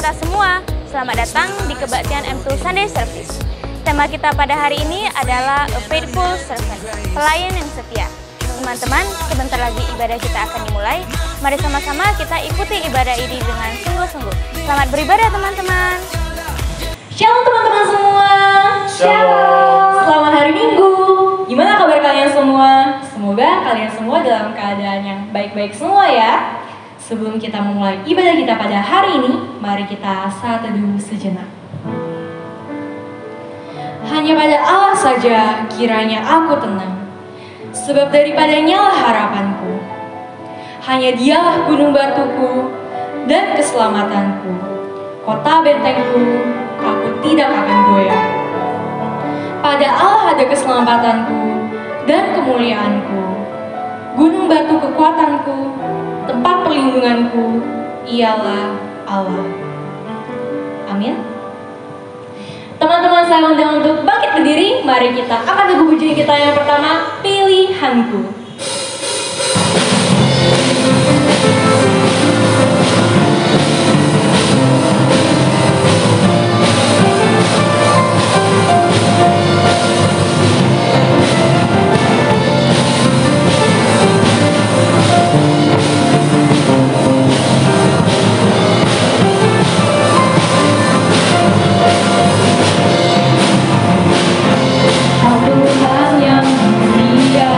kita semua. Selamat datang di kebaktian M2 Sunday Service. Tema kita pada hari ini adalah A Faithful Servant, pelayan yang setia. Teman-teman, sebentar lagi ibadah kita akan dimulai. Mari sama-sama kita ikuti ibadah ini dengan sungguh-sungguh. Selamat beribadah teman-teman. Shalom teman-teman semua. Shalom. Selamat hari Minggu. Gimana kabar kalian semua? Semoga kalian semua dalam keadaan yang baik-baik semua ya. Sebelum kita memulai ibadah kita pada hari ini, mari kita saat teduh sejenak. Hanya pada Allah saja kiranya aku tenang, sebab daripadanya lah harapanku. Hanya Dialah gunung batuku dan keselamatanku, kota bentengku, aku tidak akan goyah. Pada Allah ada keselamatanku dan kemuliaanku, gunung batu kekuatanku, tempat perlindunganku, ialah Allah. Amin. Teman-teman, saya undang untuk bangkit berdiri. Mari kita angkat lagu pujian kita yang pertama, Pilihanku. Tuhan yang mulia,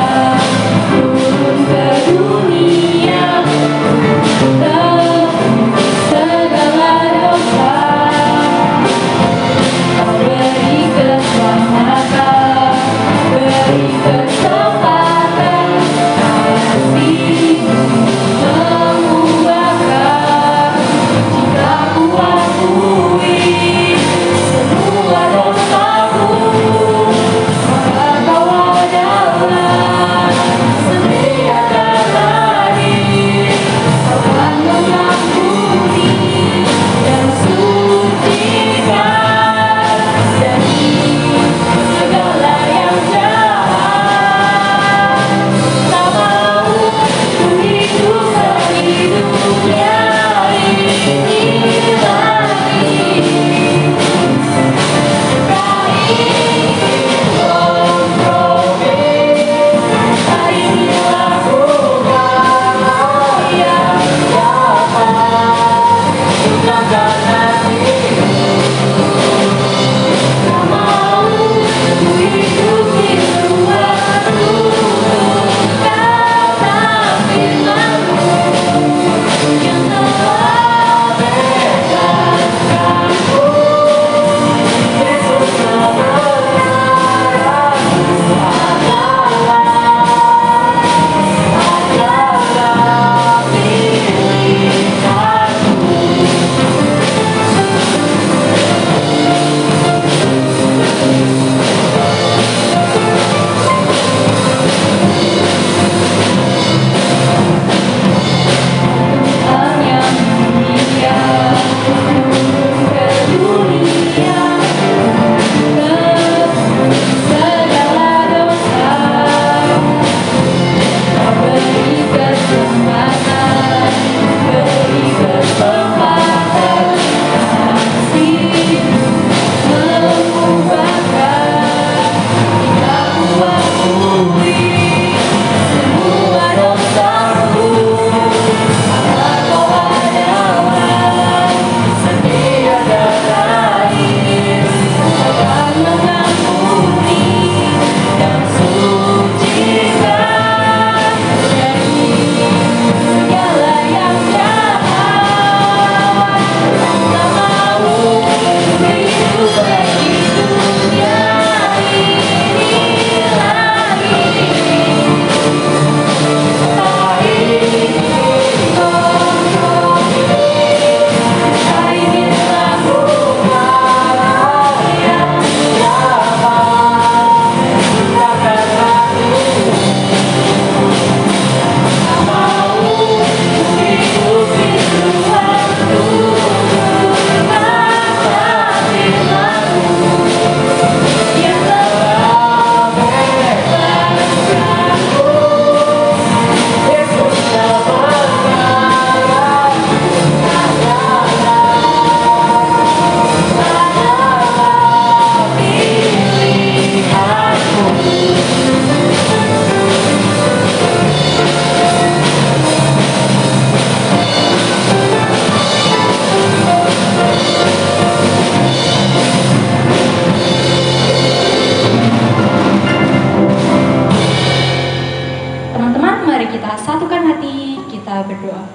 kita berdoa.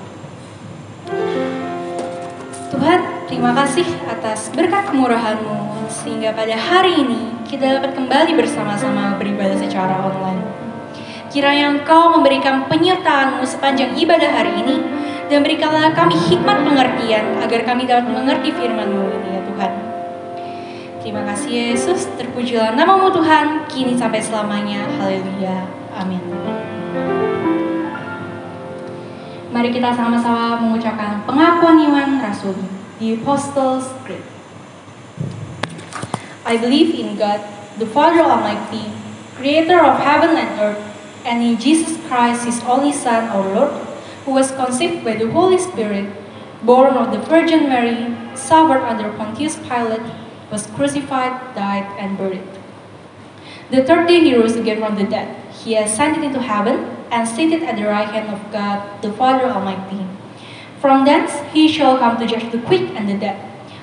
Tuhan, terima kasih atas berkat kemurahan-Mu, sehingga pada hari ini kita dapat kembali bersama-sama beribadah secara online. Kiranya Engkau memberikan penyertaan-Mu sepanjang ibadah hari ini, dan berikanlah kami hikmat pengertian agar kami dapat mengerti firman-Mu ini ya Tuhan. Terima kasih Yesus, terpujilah nama-Mu Tuhan, kini sampai selamanya. Haleluya. Amin. Mari kita sama-sama mengucapkan pengakuan iman rasuli, the Apostles' Creed. I believe in God, the Father Almighty, creator of heaven and earth, and in Jesus Christ, His only Son, our Lord, who was conceived by the Holy Spirit, born of the Virgin Mary, suffered under Pontius Pilate, was crucified, died, and buried. The third day He rose again from the dead. He ascended into heaven and seated at the right hand of God, the Father Almighty. From thence He shall come to judge the quick and the dead.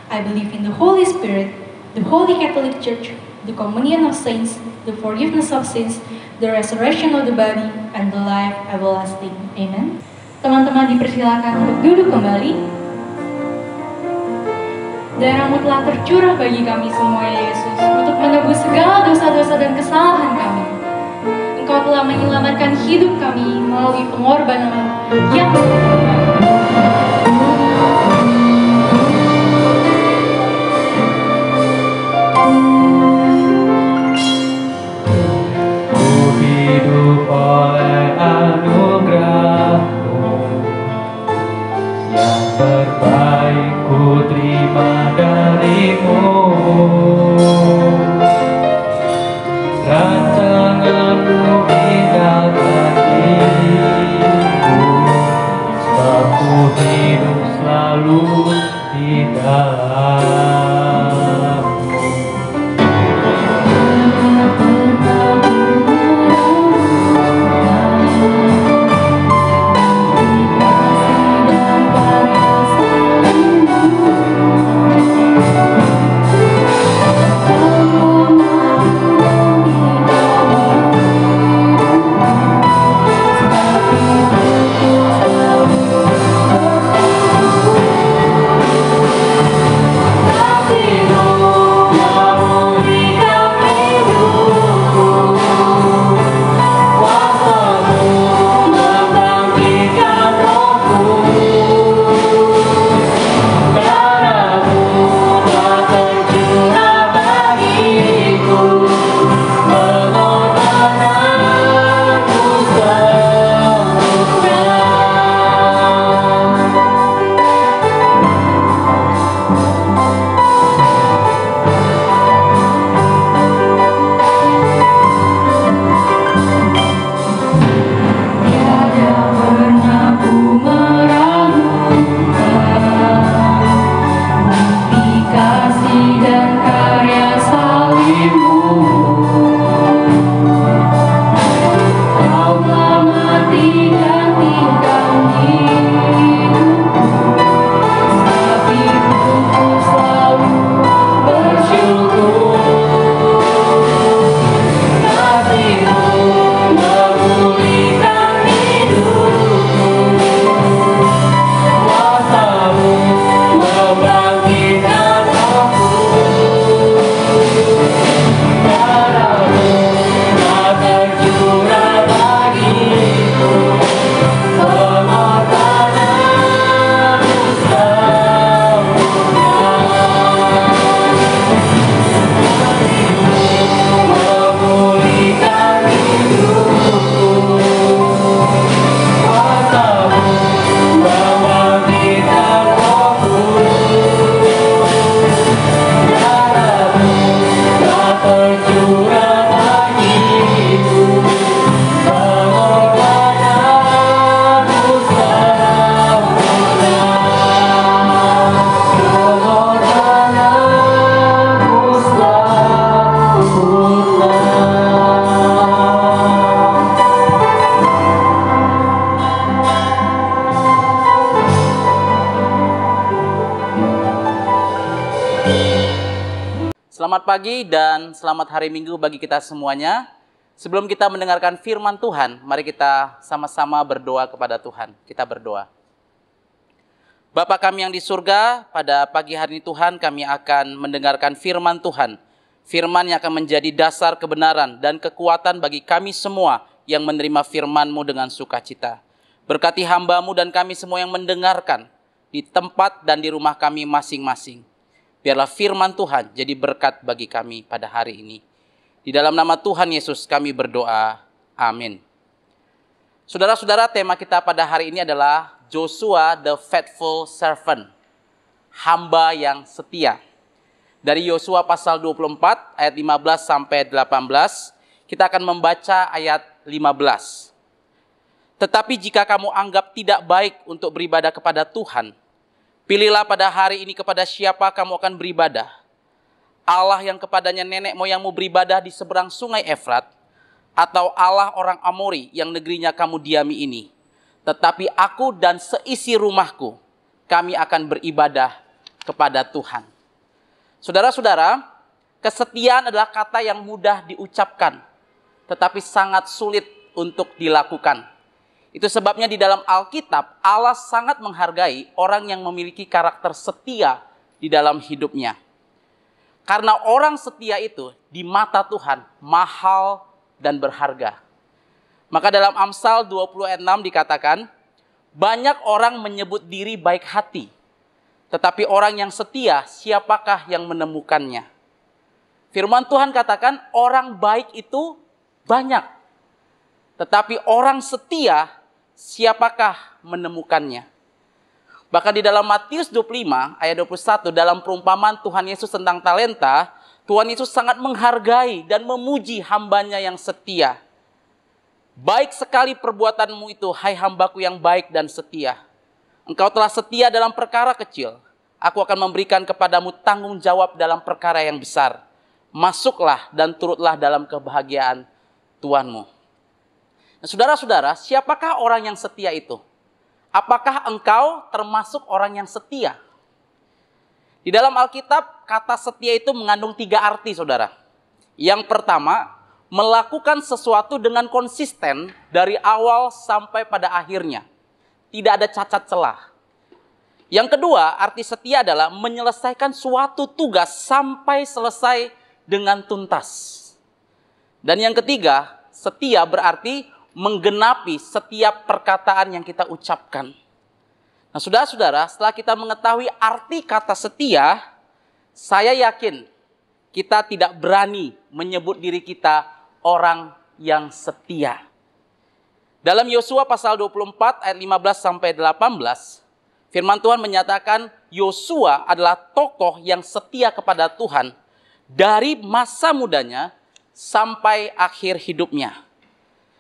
I believe in the Holy Spirit, the Holy Catholic Church, the communion of saints, the forgiveness of sins, the resurrection of the body, and the life everlasting. Amen. Teman-teman dipersilakan untuk duduk kembali. Darah-Mu telah tercurah bagi kami semua ya Yesus, untuk menebus segala dosa-dosa dan kesalahan kami. Engkau telah menyelamatkan hidup kami melalui pengorbanan yang hidup oleh anugerah-Mu, yang terbaik ku terima dari-Mu. Rancangan-Mu tinggalkan diriku, sebab ku hidup selalu di dalam-Mu. Selamat pagi dan selamat hari Minggu bagi kita semuanya. Sebelum kita mendengarkan firman Tuhan, mari kita sama-sama berdoa kepada Tuhan. Kita berdoa. Bapa kami yang di surga, pada pagi hari ini Tuhan kami akan mendengarkan firman Tuhan. Firman yang akan menjadi dasar kebenaran dan kekuatan bagi kami semua yang menerima firman-Mu dengan sukacita. Berkati hamba-Mu dan kami semua yang mendengarkan di tempat dan di rumah kami masing-masing. Biarlah firman Tuhan jadi berkat bagi kami pada hari ini. Di dalam nama Tuhan Yesus kami berdoa. Amin. Saudara-saudara, tema kita pada hari ini adalah Joshua the faithful servant. Hamba yang setia. Dari Yosua pasal 24 ayat 15 sampai 18, kita akan membaca ayat 15. Tetapi jika kamu anggap tidak baik untuk beribadah kepada Tuhan, pilihlah pada hari ini kepada siapa kamu akan beribadah. Allah yang kepadanya nenek moyangmu beribadah di seberang sungai Efrat, atau Allah orang Amori yang negerinya kamu diami ini. Tetapi aku dan seisi rumahku, kami akan beribadah kepada Tuhan. Saudara-saudara, kesetiaan adalah kata yang mudah diucapkan, tetapi sangat sulit untuk dilakukan. Itu sebabnya di dalam Alkitab, Allah sangat menghargai orang yang memiliki karakter setia di dalam hidupnya. Karena orang setia itu di mata Tuhan mahal dan berharga. Maka dalam Amsal 20 ayat 6 dikatakan, banyak orang menyebut diri baik hati, tetapi orang yang setia siapakah yang menemukannya? Firman Tuhan katakan orang baik itu banyak, tetapi orang setia siapakah menemukannya? Bahkan di dalam Matius 25 ayat 21 dalam perumpamaan Tuhan Yesus tentang talenta, Tuhan Yesus sangat menghargai dan memuji hambanya yang setia. Baik sekali perbuatanmu itu, hai hambaku yang baik dan setia. Engkau telah setia dalam perkara kecil, aku akan memberikan kepadamu tanggung jawab dalam perkara yang besar. Masuklah dan turutlah dalam kebahagiaan Tuhanmu. Nah, saudara-saudara, siapakah orang yang setia itu? Apakah engkau termasuk orang yang setia? Di dalam Alkitab, kata setia itu mengandung 3 arti, saudara. Yang pertama, melakukan sesuatu dengan konsisten dari awal sampai pada akhirnya. Tidak ada cacat celah. Yang kedua, arti setia adalah menyelesaikan suatu tugas sampai selesai dengan tuntas. Dan yang ketiga, setia berarti menggenapi setiap perkataan yang kita ucapkan. Nah, saudara-saudara, setelah kita mengetahui arti kata setia, saya yakin kita tidak berani menyebut diri kita orang yang setia. Dalam Yosua pasal 24 ayat 15 sampai 18, firman Tuhan menyatakan Yosua adalah tokoh yang setia kepada Tuhan dari masa mudanya sampai akhir hidupnya.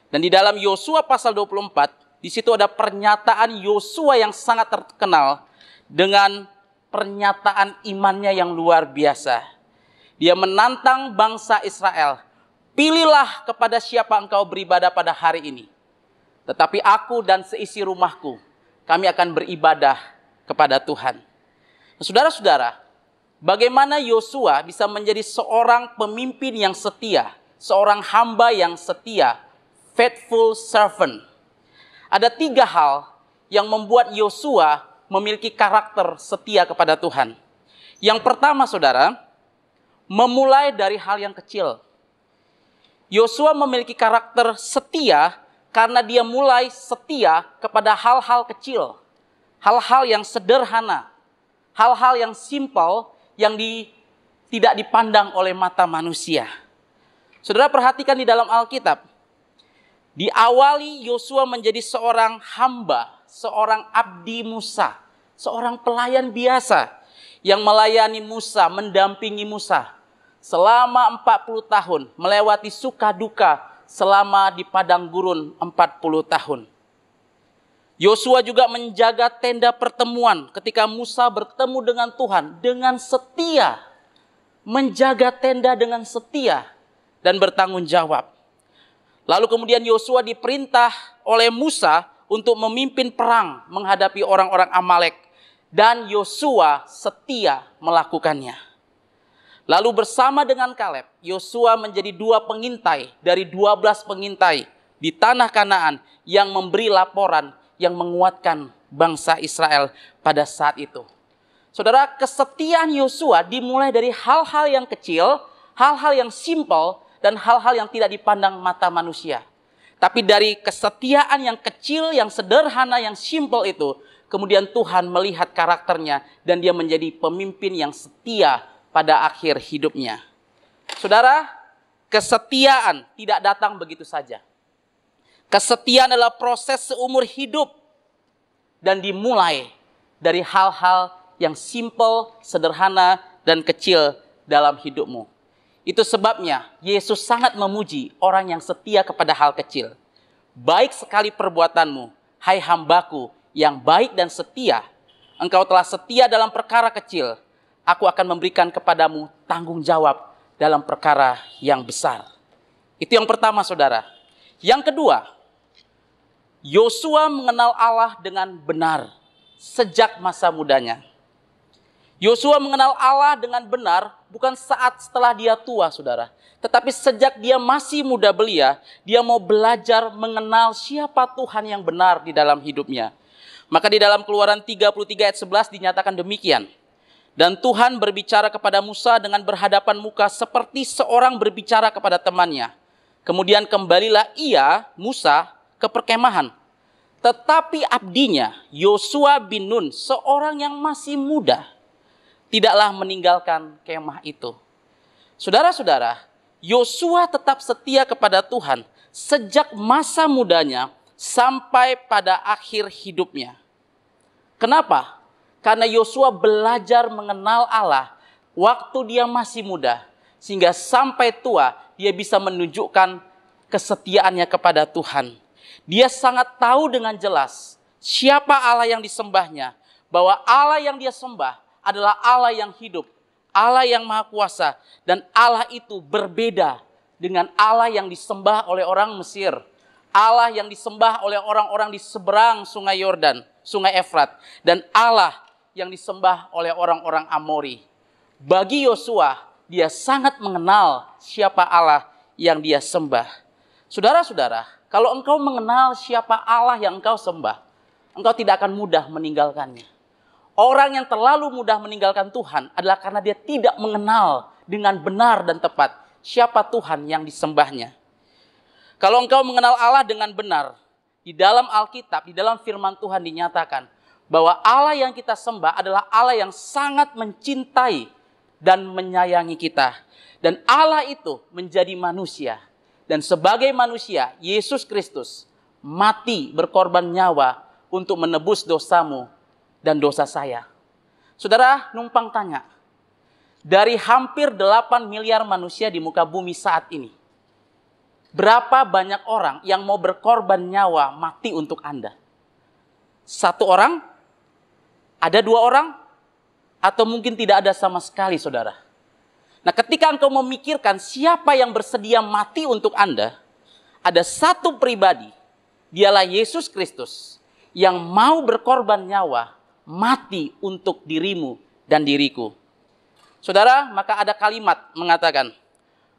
Dan di dalam Yosua pasal 24, di situ ada pernyataan Yosua yang sangat terkenal dengan pernyataan imannya yang luar biasa. Dia menantang bangsa Israel, pilihlah kepada siapa engkau beribadah pada hari ini. Tetapi aku dan seisi rumahku, kami akan beribadah kepada Tuhan. Nah, saudara-saudara, bagaimana Yosua bisa menjadi seorang pemimpin yang setia, seorang hamba yang setia, faithful servant? Ada 3 hal yang membuat Yosua memiliki karakter setia kepada Tuhan. Yang pertama, saudara, memulai dari hal yang kecil. Yosua memiliki karakter setia karena dia mulai setia kepada hal-hal kecil, hal-hal yang sederhana, hal-hal yang simpel yang tidak dipandang oleh mata manusia. Saudara perhatikan di dalam Alkitab, diawali Yosua menjadi seorang hamba, seorang abdi Musa, seorang pelayan biasa yang melayani Musa, mendampingi Musa selama 40 tahun, melewati suka duka selama di padang gurun 40 tahun. Yosua juga menjaga tenda pertemuan ketika Musa bertemu dengan Tuhan dengan setia, menjaga tenda dengan setia dan bertanggung jawab. Lalu kemudian Yosua diperintah oleh Musa untuk memimpin perang menghadapi orang-orang Amalek. Dan Yosua setia melakukannya. Lalu bersama dengan Kaleb, Yosua menjadi 2 pengintai dari 12 pengintai di tanah Kanaan yang memberi laporan yang menguatkan bangsa Israel pada saat itu. Saudara, kesetiaan Yosua dimulai dari hal-hal yang kecil, hal-hal yang simpel, dan hal-hal yang tidak dipandang mata manusia. Tapi dari kesetiaan yang kecil, yang sederhana, yang simpel itu, kemudian Tuhan melihat karakternya dan dia menjadi pemimpin yang setia pada akhir hidupnya. Saudara, kesetiaan tidak datang begitu saja. Kesetiaan adalah proses seumur hidup dan dimulai dari hal-hal yang simpel, sederhana, dan kecil dalam hidupmu. Itu sebabnya Yesus sangat memuji orang yang setia kepada hal kecil. Baik sekali perbuatanmu, hai hambaku yang baik dan setia. Engkau telah setia dalam perkara kecil. Aku akan memberikan kepadamu tanggung jawab dalam perkara yang besar. Itu yang pertama, saudara. Yang kedua, Yosua mengenal Allah dengan benar sejak masa mudanya. Yosua mengenal Allah dengan benar bukan saat setelah dia tua, saudara. Tetapi sejak dia masih muda belia, dia mau belajar mengenal siapa Tuhan yang benar di dalam hidupnya. Maka di dalam Keluaran 33 ayat 11 dinyatakan demikian. Dan Tuhan berbicara kepada Musa dengan berhadapan muka seperti seorang berbicara kepada temannya. Kemudian kembalilah ia, Musa, ke perkemahan. Tetapi abdinya, Yosua bin Nun, seorang yang masih muda, tidaklah meninggalkan kemah itu. Saudara-saudara, Yosua tetap setia kepada Tuhan sejak masa mudanya sampai pada akhir hidupnya. Kenapa? Karena Yosua belajar mengenal Allah waktu dia masih muda, sehingga sampai tua dia bisa menunjukkan kesetiaannya kepada Tuhan. Dia sangat tahu dengan jelas siapa Allah yang disembahnya, bahwa Allah yang dia sembah adalah Allah yang hidup, Allah yang maha kuasa, dan Allah itu berbeda dengan Allah yang disembah oleh orang Mesir, Allah yang disembah oleh orang-orang di seberang sungai Yordan, sungai Efrat, dan Allah yang disembah oleh orang-orang Amori. Bagi Yosua, dia sangat mengenal siapa Allah yang dia sembah. Saudara-saudara, kalau engkau mengenal siapa Allah yang engkau sembah, engkau tidak akan mudah meninggalkannya. Orang yang terlalu mudah meninggalkan Tuhan adalah karena dia tidak mengenal dengan benar dan tepat siapa Tuhan yang disembahnya. Kalau engkau mengenal Allah dengan benar, di dalam Alkitab, di dalam firman Tuhan dinyatakan bahwa Allah yang kita sembah adalah Allah yang sangat mencintai dan menyayangi kita. Dan Allah itu menjadi manusia. Dan sebagai manusia, Yesus Kristus mati berkorban nyawa untuk menebus dosamu dan dosa saya. Saudara, numpang tanya, dari hampir 8 miliar manusia di muka bumi saat ini, berapa banyak orang yang mau berkorban nyawa mati untuk Anda? 1 orang? Ada 2 orang? Atau mungkin tidak ada sama sekali, saudara? Nah, ketika engkau memikirkan siapa yang bersedia mati untuk Anda, ada 1 pribadi, dialah Yesus Kristus, yang mau berkorban nyawa, mati untuk dirimu dan diriku. Saudara, maka ada kalimat mengatakan,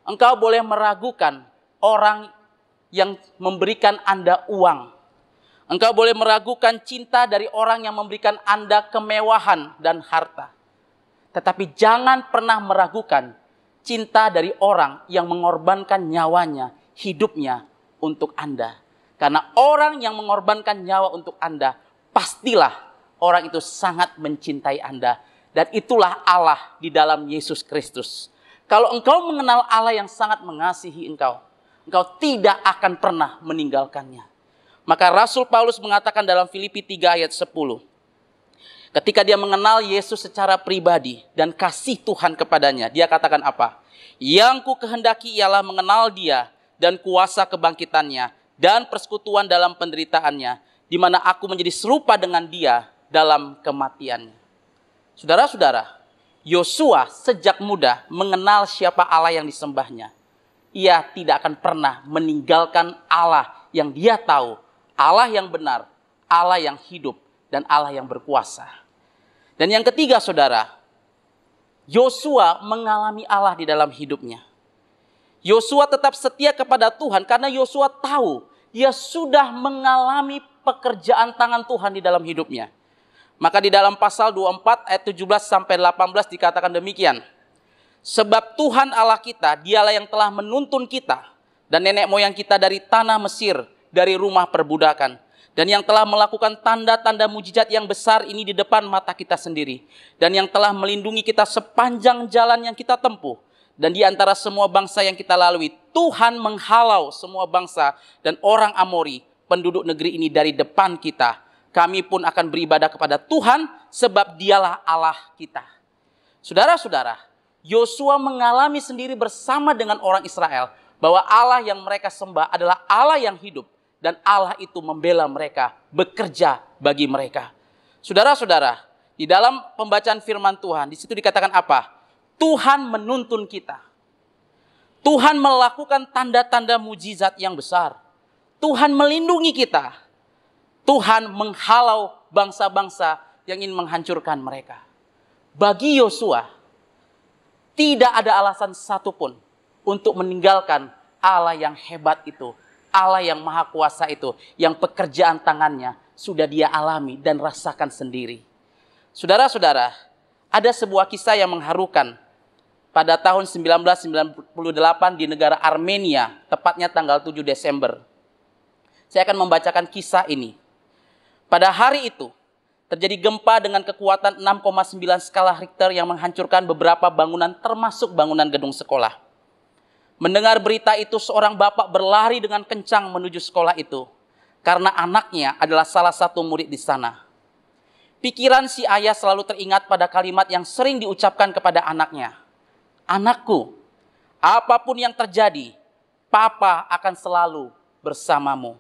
engkau boleh meragukan orang yang memberikan Anda uang. Engkau boleh meragukan cinta dari orang yang memberikan Anda kemewahan dan harta. Tetapi jangan pernah meragukan cinta dari orang yang mengorbankan nyawanya, hidupnya untuk Anda. Karena orang yang mengorbankan nyawa untuk Anda, pastilah orang itu sangat mencintai Anda. Dan itulah Allah di dalam Yesus Kristus. Kalau engkau mengenal Allah yang sangat mengasihi engkau, engkau tidak akan pernah meninggalkannya. Maka Rasul Paulus mengatakan dalam Filipi 3 ayat 10. Ketika dia mengenal Yesus secara pribadi dan kasih Tuhan kepadanya, dia katakan apa? Yang ku kehendaki ialah mengenal dia dan kuasa kebangkitannya dan persekutuan dalam penderitaannya, di mana aku menjadi serupa dengan dia dalam kematiannya. Saudara-saudara, Yosua sejak muda mengenal siapa Allah yang disembahnya. Ia tidak akan pernah meninggalkan Allah yang dia tahu, Allah yang benar, Allah yang hidup, dan Allah yang berkuasa. Dan yang ketiga, saudara, Yosua mengalami Allah di dalam hidupnya. Yosua tetap setia kepada Tuhan karena Yosua tahu dia sudah mengalami pekerjaan tangan Tuhan di dalam hidupnya. Maka di dalam pasal 24 ayat 17 sampai 18 dikatakan demikian. Sebab Tuhan Allah kita, dialah yang telah menuntun kita dan nenek moyang kita dari tanah Mesir, dari rumah perbudakan. Dan yang telah melakukan tanda-tanda mujizat yang besar ini di depan mata kita sendiri. Dan yang telah melindungi kita sepanjang jalan yang kita tempuh. Dan di antara semua bangsa yang kita lalui, Tuhan menghalau semua bangsa dan orang Amori, penduduk negeri ini dari depan kita. Kami pun akan beribadah kepada Tuhan sebab dialah Allah kita. Saudara-saudara, Yosua mengalami sendiri bersama dengan orang Israel bahwa Allah yang mereka sembah adalah Allah yang hidup. Dan Allah itu membela mereka, bekerja bagi mereka. Saudara-saudara, di dalam pembacaan firman Tuhan, di situ dikatakan apa? Tuhan menuntun kita. Tuhan melakukan tanda-tanda mujizat yang besar. Tuhan melindungi kita. Tuhan menghalau bangsa-bangsa yang ingin menghancurkan mereka. Bagi Yosua, tidak ada alasan satupun untuk meninggalkan Allah yang hebat itu. Allah yang maha kuasa itu, yang pekerjaan tangannya sudah dia alami dan rasakan sendiri. Saudara-saudara, ada sebuah kisah yang mengharukan. Pada tahun 1998 di negara Armenia, tepatnya tanggal 7 Desember. Saya akan membacakan kisah ini. Pada hari itu, terjadi gempa dengan kekuatan 6,9 skala Richter yang menghancurkan beberapa bangunan termasuk bangunan gedung sekolah. Mendengar berita itu, seorang bapak berlari dengan kencang menuju sekolah itu. Karena anaknya adalah salah satu murid di sana. Pikiran si ayah selalu teringat pada kalimat yang sering diucapkan kepada anaknya. Anakku, apapun yang terjadi, Papa akan selalu bersamamu.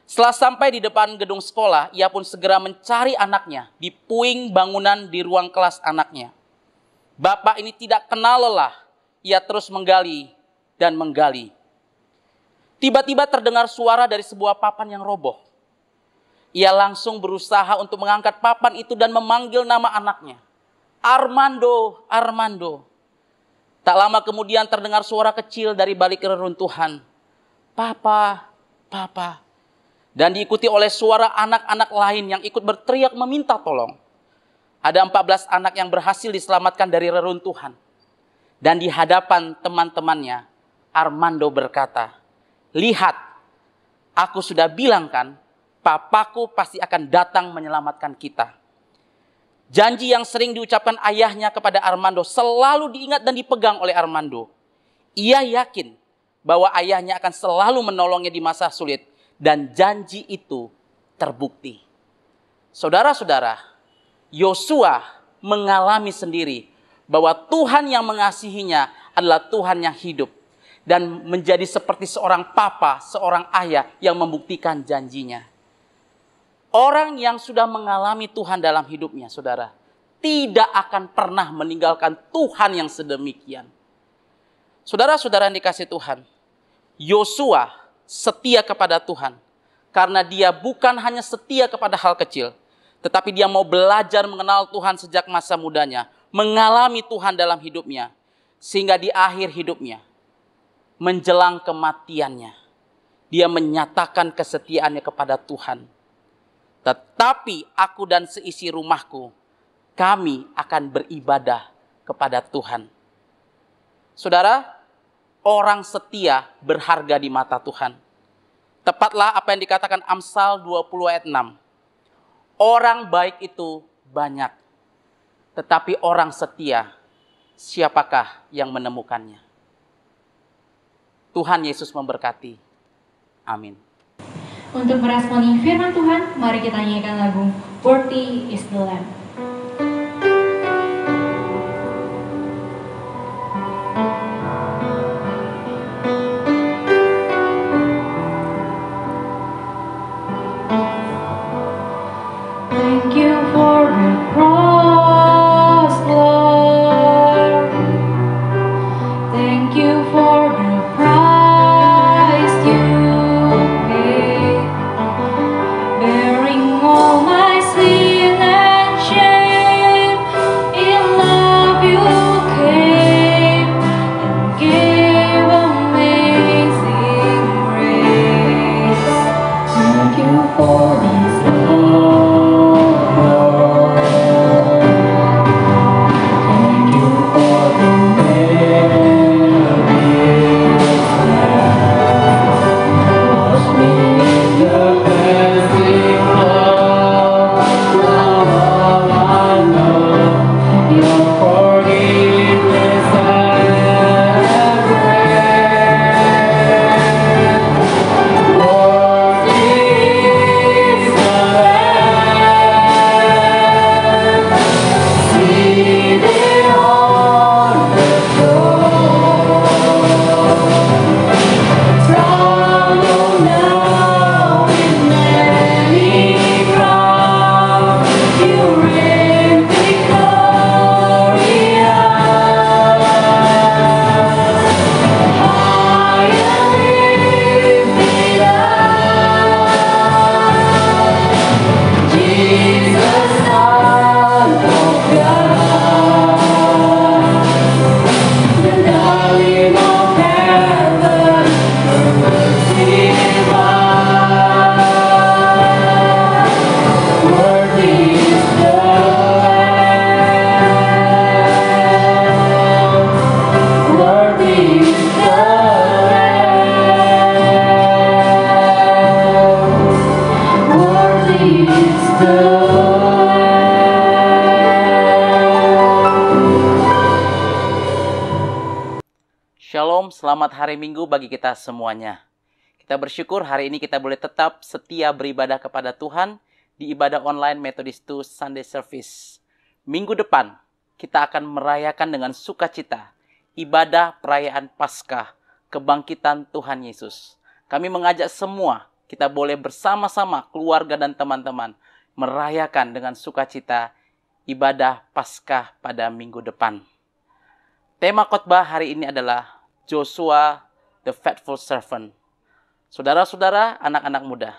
Setelah sampai di depan gedung sekolah, ia pun segera mencari anaknya di puing bangunan di ruang kelas anaknya. Bapak ini tidak kenal lelah, ia terus menggali dan menggali. Tiba-tiba terdengar suara dari sebuah papan yang roboh. Ia langsung berusaha untuk mengangkat papan itu dan memanggil nama anaknya. Armando, Armando. Tak lama kemudian terdengar suara kecil dari balik reruntuhan. Papa, Papa. Dan diikuti oleh suara anak-anak lain yang ikut berteriak meminta tolong. Ada 14 anak yang berhasil diselamatkan dari reruntuhan. Dan di hadapan teman-temannya, Armando berkata, lihat, aku sudah bilang kan, papaku pasti akan datang menyelamatkan kita. Janji yang sering diucapkan ayahnya kepada Armando selalu diingat dan dipegang oleh Armando. Ia yakin bahwa ayahnya akan selalu menolongnya di masa sulit. Dan janji itu terbukti. Saudara-saudara, Yosua mengalami sendiri bahwa Tuhan yang mengasihinya adalah Tuhan yang hidup. Dan menjadi seperti seorang papa, seorang ayah yang membuktikan janjinya. Orang yang sudah mengalami Tuhan dalam hidupnya, saudara, tidak akan pernah meninggalkan Tuhan yang sedemikian. Saudara-saudara yang dikasihi Tuhan, Yosua setia kepada Tuhan. Karena dia bukan hanya setia kepada hal kecil, tetapi dia mau belajar mengenal Tuhan sejak masa mudanya. Mengalami Tuhan dalam hidupnya. Sehingga di akhir hidupnya, menjelang kematiannya, dia menyatakan kesetiaannya kepada Tuhan. Tetapi aku dan seisi rumahku, kami akan beribadah kepada Tuhan. Saudara, orang setia berharga di mata Tuhan. Tepatlah apa yang dikatakan Amsal 20 ayat 6. Orang baik itu banyak, tetapi orang setia, siapakah yang menemukannya? Tuhan Yesus memberkati. Amin. Untuk meresponi firman Tuhan, mari kita nyanyikan lagu Worthy is the Lamb. Thank you for the cross, Lord. Thank you for the price you paid, bearing all my sin and shame. is the Shalom, selamat hari Minggu bagi kita semuanya. Kita bersyukur hari ini kita boleh tetap setia beribadah kepada Tuhan di ibadah online Methodist Sunday Service. Minggu depan kita akan merayakan dengan sukacita ibadah perayaan Paskah, kebangkitan Tuhan Yesus. Kami mengajak semua kita boleh bersama-sama keluarga dan teman-teman merayakan dengan sukacita ibadah Paskah pada minggu depan. Tema khotbah hari ini adalah Joshua the faithful servant. Saudara-saudara, anak-anak muda,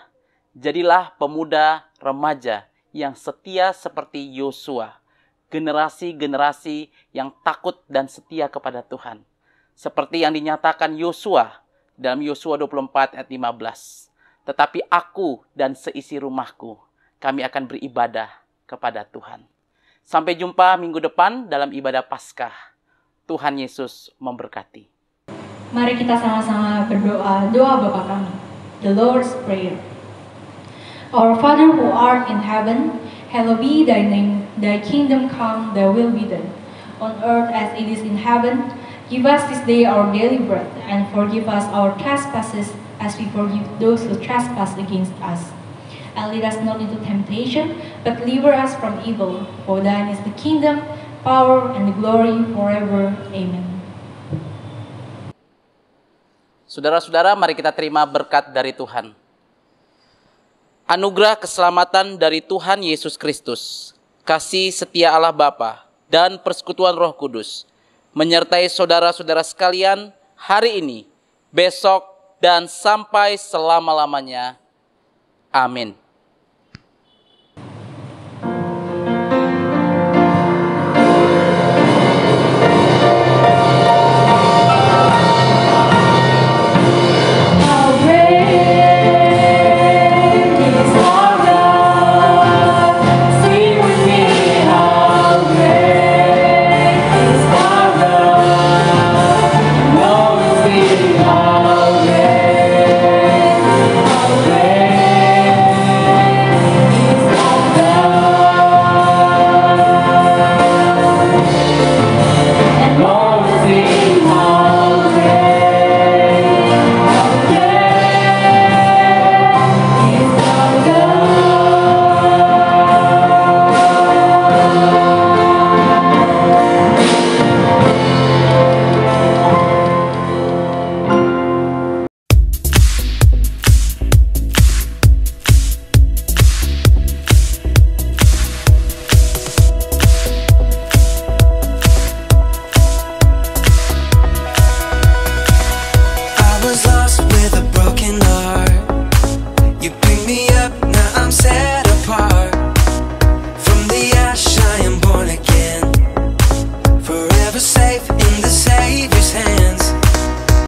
jadilah pemuda remaja yang setia seperti Yosua, generasi-generasi yang takut dan setia kepada Tuhan. Seperti yang dinyatakan Yosua dalam Yosua 24 ayat 15. Tetapi aku dan seisi rumahku, kami akan beribadah kepada Tuhan. Sampai jumpa minggu depan dalam ibadah Paskah. Tuhan Yesus memberkati. Mari kita sama-sama berdoa, doa Bapa kami, the Lord's Prayer. Our Father who art in heaven, hallowed be thy name, thy kingdom come, thy will be done, on earth as it is in heaven. Give us this day our daily bread, and forgive us our trespasses, as we forgive those who trespass against us. And lead us not into temptation, but deliver us from evil. For thine is the kingdom, power, and the glory forever. Amen. Saudara-saudara, mari kita terima berkat dari Tuhan. Anugerah keselamatan dari Tuhan Yesus Kristus, kasih setia Allah Bapa, dan persekutuan Roh Kudus, menyertai saudara-saudara sekalian hari ini, besok, dan sampai selama-lamanya. Amin.